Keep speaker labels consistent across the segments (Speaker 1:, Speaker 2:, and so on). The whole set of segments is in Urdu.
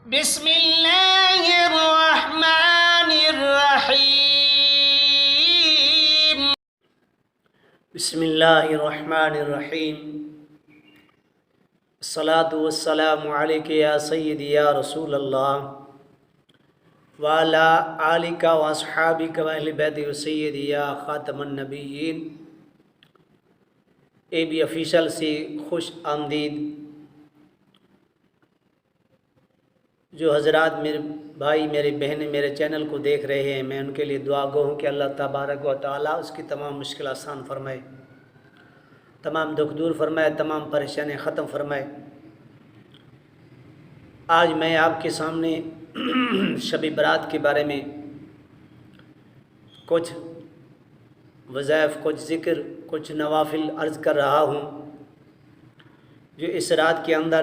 Speaker 1: بسم اللہ الرحمن الرحیم
Speaker 2: بسم اللہ الرحمن الرحیم الصلاۃ والسلام علیک یا سیدی یا رسول اللہ وعلی آلک و اصحابک و اہل بیت سیدی یا خاتم النبیین۔ اے بی آفیشل سے خوش آمدید۔ جو حضرات میرے بھائی میرے بہنیں میرے چینل کو دیکھ رہے ہیں، میں ان کے لیے دعا گو ہوں کہ اللہ تبارک و تعالیٰ اس کی تمام مشکل آسان فرمائے، تمام دکھ دور فرمائے، تمام پریشانیاں ختم فرمائے۔ آج میں آپ کے سامنے شب برات کے بارے میں کچھ وظائف، کچھ ذکر، کچھ نوافل عرض کر رہا ہوں جو اس رات کے اندر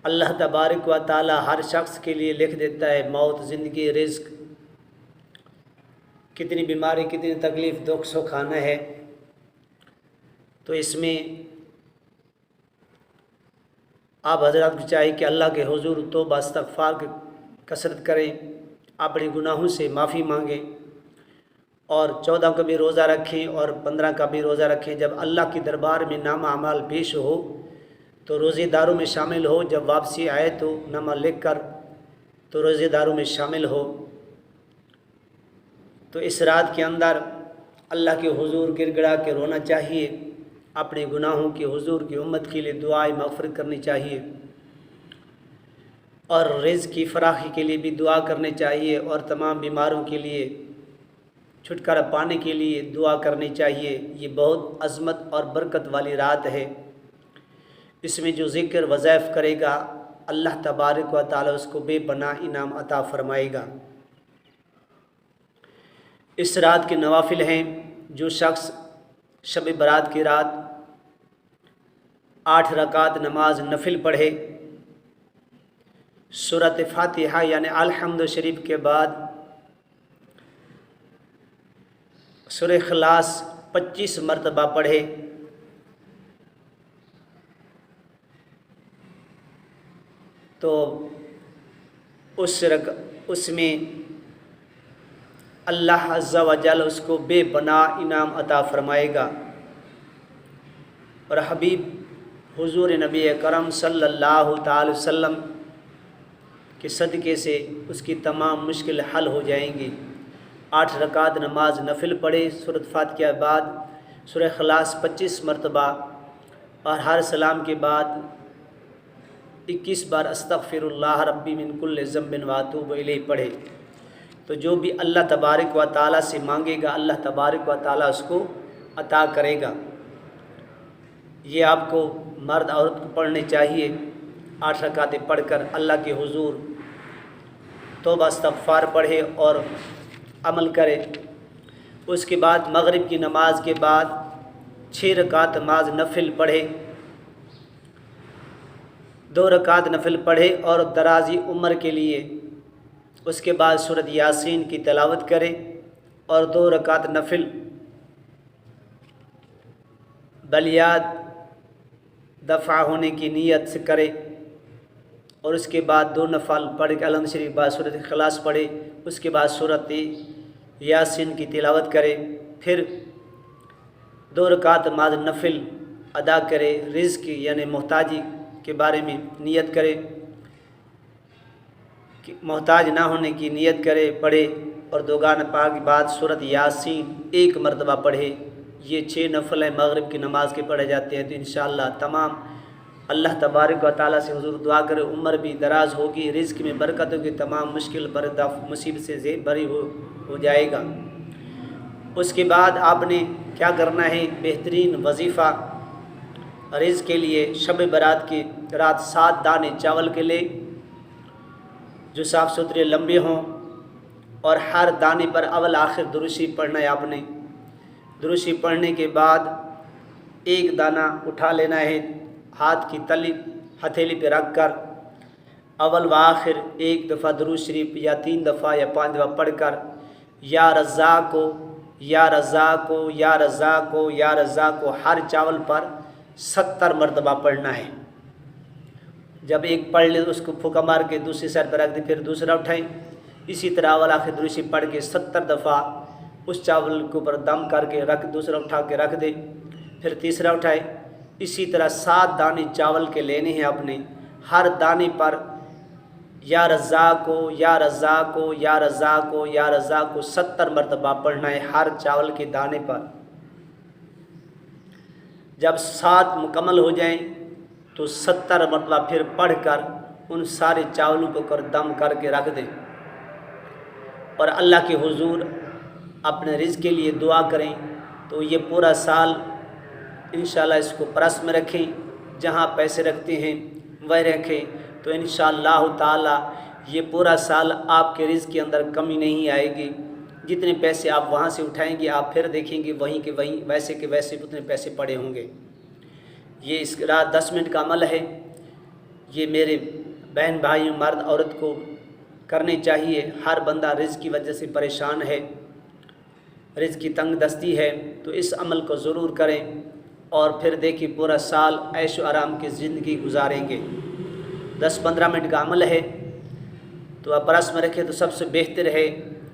Speaker 2: اللہ تبارک و تعالی ہر شخص کے لیے لکھ دیتا ہے۔ موت، زندگی، رزق، کتنی بیماری، کتنی تکلیف، دکھ سکھ آنا ہے، تو اس میں آپ حضرات کو چاہیے کہ اللہ کے حضور توبہ استغفار کی کثرت کریں، اپنے گناہوں سے معافی مانگیں، اور 14 کا بھی روزہ رکھیں اور 15 کا بھی روزہ رکھیں۔ جب اللہ کے دربار میں نامہ اعمال پیش ہو تو روزے داروں میں شامل ہو، جب واپسی آئے تو نامہ لکھ کر تو روزے داروں میں شامل ہو۔ تو اس رات کے اندر اللہ کے حضور گر گڑا کے رونا چاہیے، اپنے گناہوں کے حضور کی امت کے لیے دعائیں مغفرت کرنی چاہیے، اور رزق کی فراخی کے لیے بھی دعا کرنی چاہیے، اور تمام بیماروں کے لیے چھٹکارا پانے کے لیے دعا کرنی چاہیے۔ یہ بہت عظمت اور برکت والی رات ہے۔ اس میں جو ذکر وظائف کرے گا اللہ تبارک و تعالیٰ اس کو بے پناہ انعام عطا فرمائے گا۔ اس رات کے نوافل ہیں، جو شخص شب برات کی رات 8 رکعت نماز نفل پڑھے، سورۃ فاتحہ یعنی الحمد شریف کے بعد سورہ اخلاص 25 مرتبہ پڑھے، تو اس میں اللہ عز و جل اس کو بے پناہ انعام عطا فرمائے گا، اور حبیب حضور نبی کرم صلی اللہ تعالی وسلم کے صدقے سے اس کی تمام مشکل حل ہو جائیں گی۔ 8 رکعت نماز نفل پڑھے، سورۃ فاتحہ کے بعد سورہ اخلاص 25 مرتبہ، اور ہر سلام کے بعد 21 بار استغفر اللہ ربی من کل ذنب واتوب الیہ پڑھے، تو جو بھی اللہ تبارک و تعالیٰ سے مانگے گا اللہ تبارک و تعالیٰ اس کو عطا کرے گا۔ یہ آپ کو مرد عورت کو پڑھنے چاہیے، 8 رکعتیں پڑھ کر اللہ کے حضور توبہ استغفار پڑھے اور عمل کرے۔ اس کے بعد مغرب کی نماز کے بعد 6 رکعت نماز نفل پڑھے، 2 رکعت نفل پڑھے اور درازی عمر کے لیے اس کے بعد سورۃ یاسین کی تلاوت کرے، اور 2 رکعت نفل بلیات دفع ہونے کی نیت سے کرے، اور اس کے بعد 2 نفل پڑھ کے الحمد شریف بعد سورۃ اخلاص پڑھے، اس کے بعد سورۃ یاسین کی تلاوت کرے، پھر 2 رکعت نماز نفل ادا کرے، رزق یعنی محتاجی کے بارے میں نیت کرے، کہ محتاج نہ ہونے کی نیت کرے، پڑھے، اور 2 پاک کے بعد سورۃ یاسین 1 مرتبہ پڑھے۔ یہ 6 نفل ہیں مغرب کی نماز کے پڑھے جاتے ہیں، تو انشاءاللہ تمام اللہ تبارک و تعالیٰ سے حضور دعا کرے عمر بھی دراز ہوگی، رزق میں برکت ہوگی، تمام مشکل مصیبت سے بری ہو جائے گا۔ اس کے بعد آپ نے کیا کرنا ہے؟ بہترین وظیفہ رزق کے لیے شب برات کی رات 7 دانے چاول کے لے جو صاف ستھرے لمبے ہوں، اور ہر دانے پر اول آخر درود شریف پڑھنا ہے۔ آپ نے درود شریف پڑھنے کے بعد 1 دانہ اٹھا لینا ہے، ہاتھ کی تلی ہتھیلی پہ رکھ کر اول و آخر 1 دفعہ درود شریف یا 3 دفعہ یا 5 دفعہ پڑھ کر یا رزاقو یا رزاقو یا رزاقو یا رزاقو ہر چاول پر 70 مرتبہ پڑھنا ہے۔ جب ایک پڑھ لے تو اس کو پھوکا مار کے دوسری سائڈ پر رکھ دیں، پھر دوسرا اٹھائیں، اسی طرح اول آخر دروشی پڑھ کے 70 دفعہ اس چاول کے اوپر دم کر کے رکھ، دوسرا اٹھا کے رکھ دیں، پھر تیسرا اٹھائے۔ اسی طرح 7 دانے چاول کے لینے ہیں اپنے، ہر دانے پر یا رزاق کو یا رزاق کو یا رزاق کو یا رزاق کو 70 مرتبہ پڑھنا ہے ہر چاول کے دانے پر۔ جب 7 مکمل ہو جائیں تو 70 مرتبہ پھر پڑھ کر ان سارے چاولوں کو کر دم کر کے رکھ دیں، اور اللہ کے حضور اپنے رزق کے لیے دعا کریں۔ تو یہ پورا سال انشاءاللہ اس کو پرس میں رکھیں، جہاں پیسے رکھتے ہیں وہ رکھیں، تو انشاءاللہ تعالی یہ پورا سال آپ کے رزق کے اندر کمی نہیں آئے گی۔ جتنے پیسے آپ وہاں سے اٹھائیں گے آپ پھر دیکھیں گے وہیں کے وہیں ویسے کے ویسے اتنے پیسے پڑے ہوں گے۔ یہ اس رات 10 منٹ کا عمل ہے، یہ میرے بہن بھائیوں مرد عورت کو کرنی چاہیے۔ ہر بندہ رزق کی وجہ سے پریشان ہے، رزق کی تنگ دستی ہے، تو اس عمل کو ضرور کریں، اور پھر دیکھیں پورا سال عیش و آرام کی زندگی گزاریں گے۔ 10-15 منٹ کا عمل ہے، تو آپ پرس میں رکھیں تو سب سے بہتر ہے،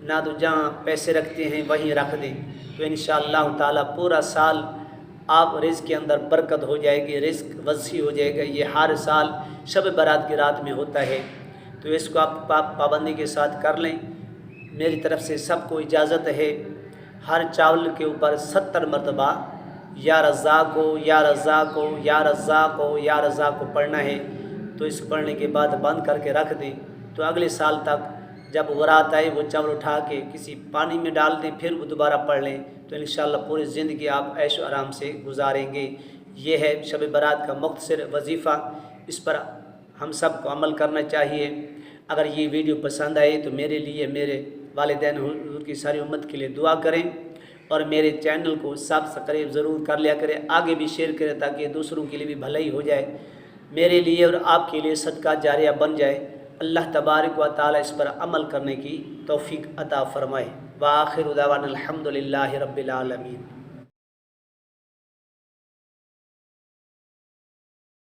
Speaker 2: نہ تو جہاں پیسے رکھتے ہیں وہیں رکھ دیں، تو انشاءاللہ تعالی پورا سال آپ رزق کے اندر برکت ہو جائے گی، رزق وسیع ہو جائے گا۔ یہ ہر سال شب برات کی رات میں ہوتا ہے، تو اس کو آپ پابندی کے ساتھ کر لیں۔ میری طرف سے سب کو اجازت ہے، ہر چاول کے اوپر 70 مرتبہ یا رزاق کو یا رزاق کو یا رزاق کو یا رزاق کو پڑھنا ہے۔ تو اس کو پڑھنے کے بعد بند کر کے رکھ دیں، تو اگلے سال تک جب ورات آئے وہ چاول اٹھا کے کسی پانی میں ڈال دیں، پھر وہ دوبارہ پڑھ لیں، تو انشاءاللہ پوری زندگی آپ عیش و آرام سے گزاریں گے۔ یہ ہے شب برات کا مختصر وظیفہ، اس پر ہم سب کو عمل کرنا چاہیے۔ اگر یہ ویڈیو پسند آئے تو میرے لیے، میرے والدین حضور کی ساری امت کے لیے دعا کریں، اور میرے چینل کو سبسکرائب ضرور کر لیا کریں، آگے بھی شیئر کریں تاکہ دوسروں کے لیے بھی بھلائی ہو جائے، میرے لیے اور آپ کے لیے صدقہ جاریہ بن جائے۔ اللہ تبارک و تعالی اس پر عمل کرنے کی توفیق عطا فرمائے۔ وآخر دعوانا الحمدللہ رب العالمین۔